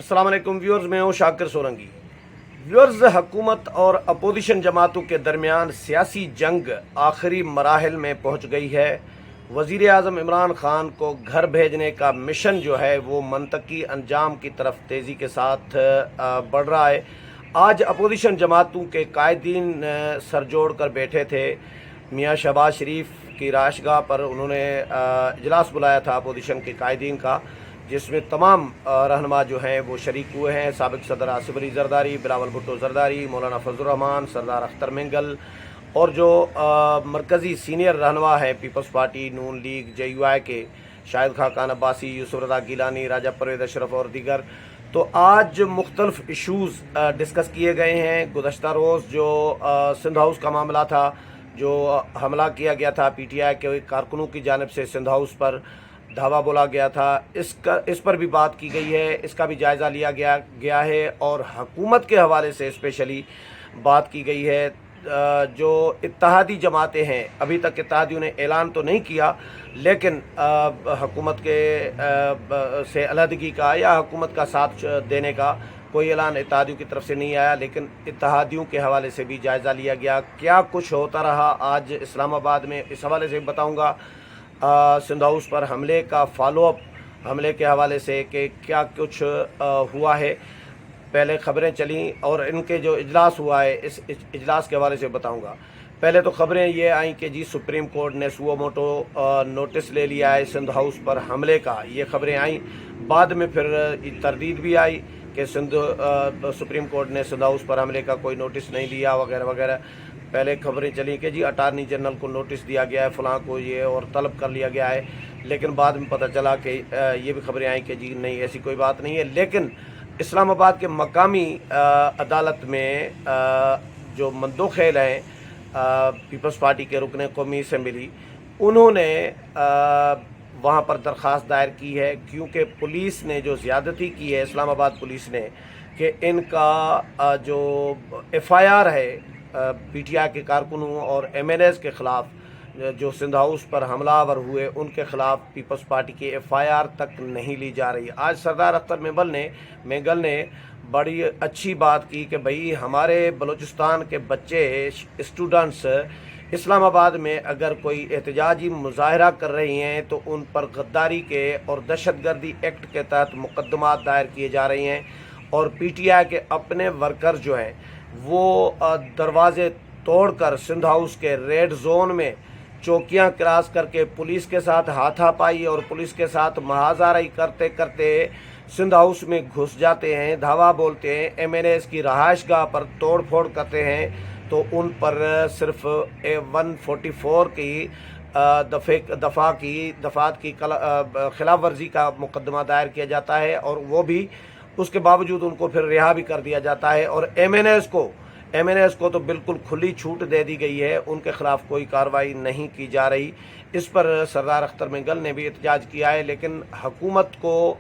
अस्सलाम वालेकुम व्यूअर्स, मैं हूँ शाकिर सोरंगी। व्यूअर्स, हुकूमत और अपोजिशन जमातों के दरमियान सियासी जंग आखिरी मराहल में पहुँच गई है। वज़ीर आज़म इमरान खान को घर भेजने का मिशन जो है वो मंतकी अंजाम की तरफ तेज़ी के साथ बढ़ रहा है। आज अपोजिशन जमातों के कायदीन सर जोड़ कर बैठे थे। मियाँ शहबाज शरीफ की राशगाह पर उन्होंने इजलास बुलाया था अपोजिशन के कायदीन का, जिसमें तमाम रहनुमा जो हैं वो शरीक हुए हैं। साबिक सदर आसिफ अली जरदारी, बिलावल भुट्टो जरदारी, मौलाना फजलुर रहमान, सरदार अख्तर मिंगल और जो मरकज़ी सीनियर रहनुमा है पीपल्स पार्टी, नून लीग, JUI के शाहिद खाकान अब्बासी, यूसुफ रज़ा गिलानी, राजा परवेज़ अशरफ और दीगर। तो आज मुख्तलिफ इशूज़ डिस्कस किए गए हैं। गुज़श्ता रोज़ जो सिंध हाउस का मामला था, जो हमला किया गया था PTI के कारकुनों की जानिब से सिंध हाउस पर धावा बोला गया था, इस पर भी बात की गई है, इसका भी जायज़ा लिया गया है और हुकूमत के हवाले से स्पेशली बात की गई है। जो इत्तेहादी जमातें हैं, अभी तक इत्तेहादियों ने ऐलान तो नहीं किया, लेकिन हुकूमत के से अलहदगी का या हुकूमत का साथ देने का कोई ऐलान इत्तेहादियों की तरफ से नहीं आया, लेकिन इत्तेहादियों के हवाले से भी जायज़ा लिया गया। क्या कुछ होता रहा आज इस्लामाबाद में, इस हवाले से बताऊँगा। सिंध हाउस पर हमले का फॉलोअप, हमले के हवाले से कि क्या कुछ हुआ है, पहले खबरें चलीं और इनके जो इजलास हुआ है इस इजलास के हवाले से बताऊंगा। पहले तो खबरें ये आई कि जी सुप्रीम कोर्ट ने सुओ मोटो नोटिस ले लिया है सिंध हाउस पर हमले का, ये खबरें आई। बाद में फिर तरदीद भी आई कि सुप्रीम कोर्ट ने सिंध हाउस पर हमले का कोई नोटिस नहीं लिया वगैरह वगैरह। पहले खबरें चली कि जी अटार्नी जनरल को नोटिस दिया गया है फ़लाँ को, ये और तलब कर लिया गया है, लेकिन बाद में पता चला कि ये भी खबरें आई कि जी नहीं, ऐसी कोई बात नहीं है। लेकिन इस्लामाबाद के मकामी अदालत में जो मंदोखेल हैं पीपल्स पार्टी के रुकन कौमी असम्बली, उन्होंने वहाँ पर दरख्वास्त दायर की है, क्योंकि पुलिस ने जो ज़्यादती की है, इस्लामाबाद पुलिस ने, कि इनका जो FIR है PTI के कारकुनों और MNAs के ख़िलाफ़ जो सिंध हाउस पर हमलावर हुए, उनके ख़िलाफ़ पीपल्स पार्टी की FIR तक नहीं ली जा रही। आज सरदार अख्तर मिंगल ने बड़ी अच्छी बात की कि भाई हमारे बलूचिस्तान के बच्चे स्टूडेंट्स इस्लामाबाद में अगर कोई एहतजाजी मुजाहरा कर रही हैं तो उन पर गद्दारी के और दहशतगर्दी एक्ट के तहत मुकदमात दायर किए जा रहे हैं। और PTI के अपने वर्कर जो हैं वो दरवाजे तोड़कर सिंध हाउस के रेड जोन में चौकियां क्रॉस करके पुलिस के साथ हाथापाई और पुलिस के साथ महाजाराई करते करते सिंध हाउस में घुस जाते हैं, धावा बोलते हैं, MNAs की रहायशगाह पर तोड़ फोड़ करते हैं। तो उन पर सिर्फ 144 की दफ़ात की खिलाफ वर्जी का मुकदमा दायर किया जाता है और वो भी उसके बावजूद उनको फिर रिहा भी कर दिया जाता है। और MNAs को तो बिल्कुल खुली छूट दे दी गई है, उनके ख़िलाफ़ कोई कार्रवाई नहीं की जा रही। इस पर सरदार अख्तर मिंगल ने भी एहतजाज किया है, लेकिन हुकूमत को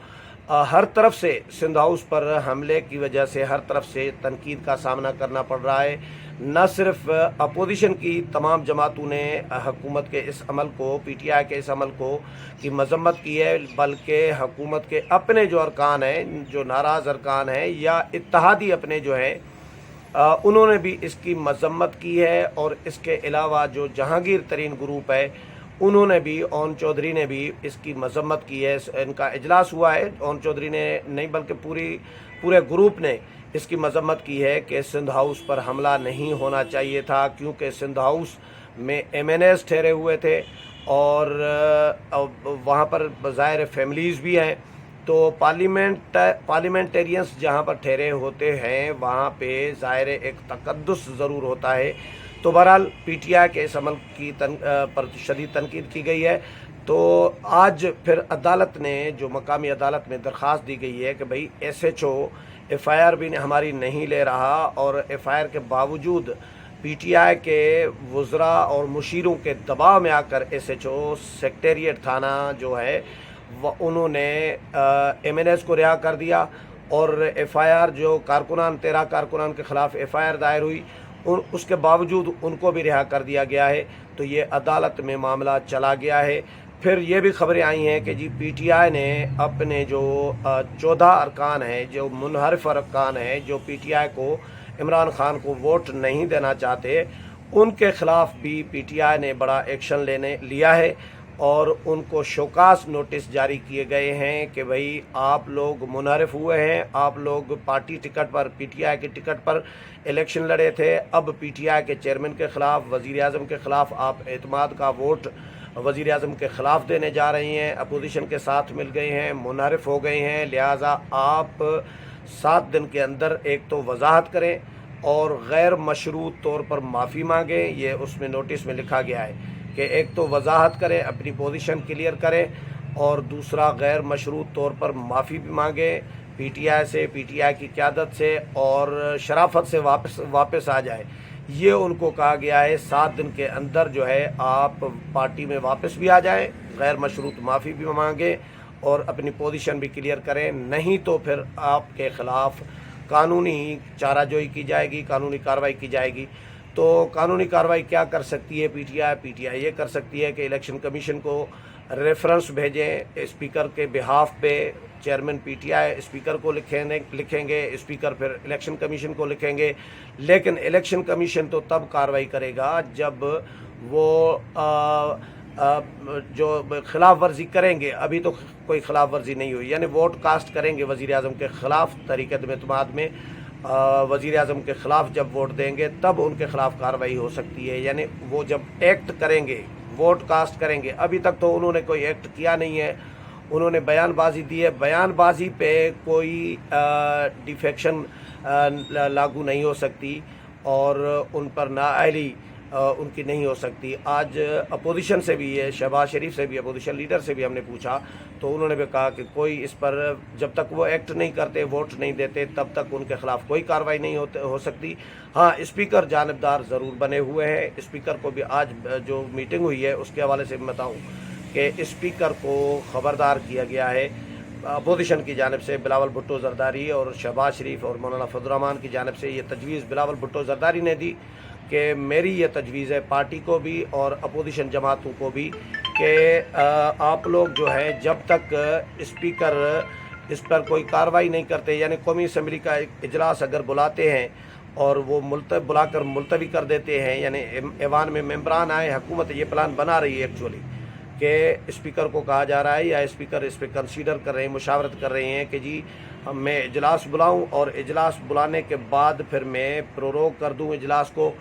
हर तरफ से सिंध हाउस पर हमले की वजह से हर तरफ से तनकीद का सामना करना पड़ रहा है। न सिर्फ अपोजिशन की तमाम जमातों ने हुकूमत के इस अमल को, PTI के इस अमल को की मजम्मत की है, बल्कि हुकूमत के अपने जो अरकान हैं, जो नाराज़ अरकान हैं या इत्तेहादी अपने जो हैं, उन्होंने भी इसकी मजम्मत की है। और इसके अलावा जो जहांगीर तरीन ग्रुप है, उन्होंने भी, ओन चौधरी ने भी इसकी मजम्मत की है। इनका इजलास हुआ है, ओन चौधरी ने नहीं बल्कि पूरे ग्रुप ने इसकी मजम्मत की है कि सिंध हाउस पर हमला नहीं होना चाहिए था, क्योंकि सिंध हाउस में MNAs ठहरे हुए थे और वहाँ पर ज़ाहिर फैमिलीज़ भी हैं। तो पार्लियामेंटेरियंस जहाँ पर ठहरे होते हैं वहाँ पे ज़ाहिर एक तकद्दुस ज़रूर होता है। तो बहरहाल PTI के इस अमल की पर शदीद तनकीद की गई है। तो आज फिर अदालत ने, जो मकामी अदालत में दरख्वास्त दी गई है कि भाई SHO FIR भी हमारी नहीं ले रहा और FIR के बावजूद PTI के वज़रा और मुशीरों के दबाव में आकर SHO सेक्रेटेरिएट थाना जो है उन्होंने MNAs को रिहा कर दिया और FIR जो 13 कारकुनान के ख़िलाफ़ FIR दायर हुई, उसके बावजूद उनको भी रिहा कर दिया गया है। तो ये अदालत में मामला चला गया है। फिर ये भी खबरें आई हैं कि जी PTI ने अपने जो 14 अरकान हैं, जो मुनहरिफ अरकान हैं, जो PTI को इमरान खान को वोट नहीं देना चाहते, उनके ख़िलाफ़ भी PTI ने बड़ा एक्शन लिया है और उनको शोकास नोटिस जारी किए गए हैं कि भाई आप लोग मुनहरिफ हुए हैं, आप लोग पार्टी टिकट पर, PTI के टिकट पर इलेक्शन लड़े थे, अब PTI के चेयरमैन के ख़िलाफ़, वज़ीर आज़म के ख़िलाफ़ आप एतमाद का वोट वज़ीर आज़म के ख़िलाफ़ देने जा रही हैं, अपोजिशन के साथ मिल गए हैं, मुनहरिफ हो गए हैं। लिहाजा आप 7 दिन के अंदर एक तो वजाहत करें और गैर मशरूत तौर पर माफ़ी मांगें। ये उसमें नोटिस में लिखा गया है कि एक तो वजाहत करें, अपनी पोजीशन क्लियर करें और दूसरा गैर मशरूत तौर पर माफ़ी भी मांगें PTI से, PTI की क़यादत से, और शराफत से वापस आ जाए। ये उनको कहा गया है 7 दिन के अंदर जो है आप पार्टी में वापस भी आ जाएं, गैर मशरूत माफ़ी भी मांगें और अपनी पोजीशन भी क्लियर करें, नहीं तो फिर आपके ख़िलाफ़ कानूनी चाराजोई की जाएगी, कानूनी कार्रवाई की जाएगी। तो कानूनी कार्रवाई क्या कर सकती है PTI ये कर सकती है कि इलेक्शन कमीशन को रेफरेंस भेजें स्पीकर के बिहाफ पे। चेयरमैन PTI स्पीकर को लिखेंगे, स्पीकर फिर इलेक्शन कमीशन को लिखेंगे, लेकिन इलेक्शन कमीशन तो तब कार्रवाई करेगा जब वो जो खिलाफ वर्जी करेंगे। अभी तो कोई खिलाफ वर्जी नहीं हुई, यानी वोट कास्ट करेंगे वज़ीर आज़म के ख़िलाफ़ तरीक़त एतमाद में, वज़ीर आज़म के ख़िलाफ़ जब वोट देंगे तब उनके ख़िलाफ़ कार्रवाई हो सकती है। यानी वो जब एक्ट करेंगे, वोट कास्ट करेंगे। अभी तक तो उन्होंने कोई एक्ट किया नहीं है, उन्होंने बयानबाजी दी है। बयानबाजी पे कोई डिफेक्शन लागू नहीं हो सकती और उन पर नाअहली उनकी नहीं हो सकती। आज अपोजिशन से भी है, शहबाज शरीफ से भी, अपोजिशन लीडर से भी हमने पूछा तो उन्होंने भी कहा कि कोई इस पर जब तक वो एक्ट नहीं करते, वोट नहीं देते, तब तक उनके ख़िलाफ़ कोई कार्रवाई नहीं हो सकती। हाँ, स्पीकर जानिबदार ज़रूर बने हुए हैं। स्पीकर को भी आज जो मीटिंग हुई है उसके हवाले से बताऊँ कि स्पीकर को ख़बरदार किया गया है अपोजिशन की जानिब से। बिलावल भुट्टो ज़रदारी और शहबाज शरीफ और मौलाना फजल रहमान की जानिब से ये तजवीज़ बिलावल भुट्टो ज़रदारी ने दी कि मेरी ये तजवीज़ है पार्टी को भी और अपोजिशन जमातों को भी कि आप लोग जो है जब तक स्पीकर इस पर कोई कार्रवाई नहीं करते, यानी कौमी असम्बली का इजलास अगर बुलाते हैं और वो बुलाकर मुलतवी कर देते हैं, यानी ऐवान में मेंबरान आए, हुकूमत ये प्लान बना रही है एक्चुअली कि स्पीकर को कहा जा रहा है या स्पीकर इस पर कंसीडर कर रहे हैं, मुशावरत कर रहे हैं कि जी मैं इजलास बुलाऊं और इजलास बुलाने के बाद फिर मैं प्रोरोग कर दूं इजलास को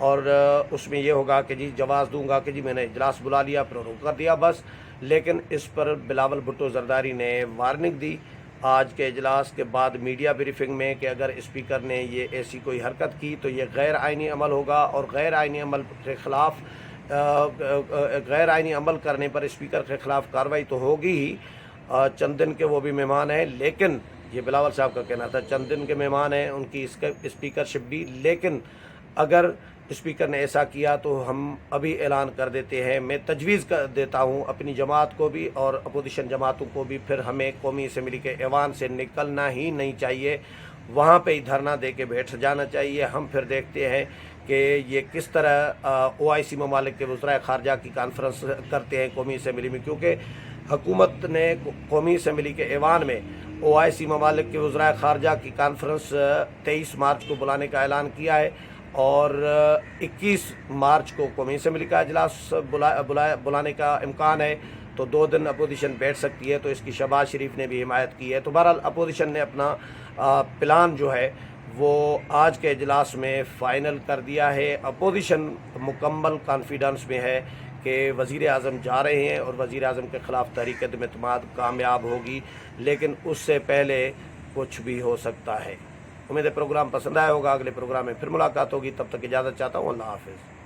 और उसमें ये होगा कि जी जवाज़ दूंगा कि जी मैंने इजलास बुला लिया, प्रोरोग कर दिया बस। लेकिन इस पर बिलावल भुट्टो ज़रदारी ने वार्निंग दी आज के इजलास के बाद मीडिया ब्रीफिंग में कि अगर स्पीकर ने ये ऐसी कोई हरकत की तो ये गैर आइनी अमल होगा और गैर आइनी अमल के ख़िलाफ़ गैर आइनी अमल करने पर स्पीकर के ख़िलाफ़ कार्रवाई तो होगी ही। चंद दिन के वो भी मेहमान हैं, लेकिन ये बिलावल साहब का कहना था चंद दिन के मेहमान हैं उनकी स्पीकरशिप भी, लेकिन अगर स्पीकर ने ऐसा किया तो हम अभी ऐलान कर देते हैं। मैं तजवीज़ कर देता हूँ अपनी जमात को भी और अपोजिशन जमातों को भी, फिर हमें कौमी असम्बली के ऐवान से निकलना ही नहीं चाहिए, वहाँ पे ही धरना दे के बैठ जाना चाहिए। हम फिर देखते हैं कि ये किस तरह OIC ममालिक के वज़राए ख़ारजा की कॉन्फ्रेंस करते हैं कौमी असम्बली में, क्योंकि हुकूमत ने कौमी असम्बली के ऐवान में OIC ममालिक के वज़राए ख़ारजा की कॉन्फ्रेंस 23 मार्च को बुलाने का ऐलान किया है और 21 मार्च को कौमी असम्बली का इजलास बुलाने का इम्कान है। तो 2 दिन अपोजिशन बैठ सकती है, तो इसकी शहबाज शरीफ ने भी हिमायत की है। तो बहरहाल अपोजिशन ने अपना प्लान जो है वो आज के इजलास में फ़ाइनल कर दिया है। अपोजिशन मुकम्मल कॉन्फिडेंस में है कि वज़ीर आज़म जा रहे हैं और वज़ीर आज़म के ख़िलाफ़ तहरीक एतमाद कामयाब होगी, लेकिन उससे पहले कुछ भी हो सकता है। उम्मीद है प्रोग्राम पसंद आया होगा। अगले प्रोग्राम में फिर मुलाकात होगी, तब तक इजाज़त चाहता हूँ। अल्लाह हाफ़िज़।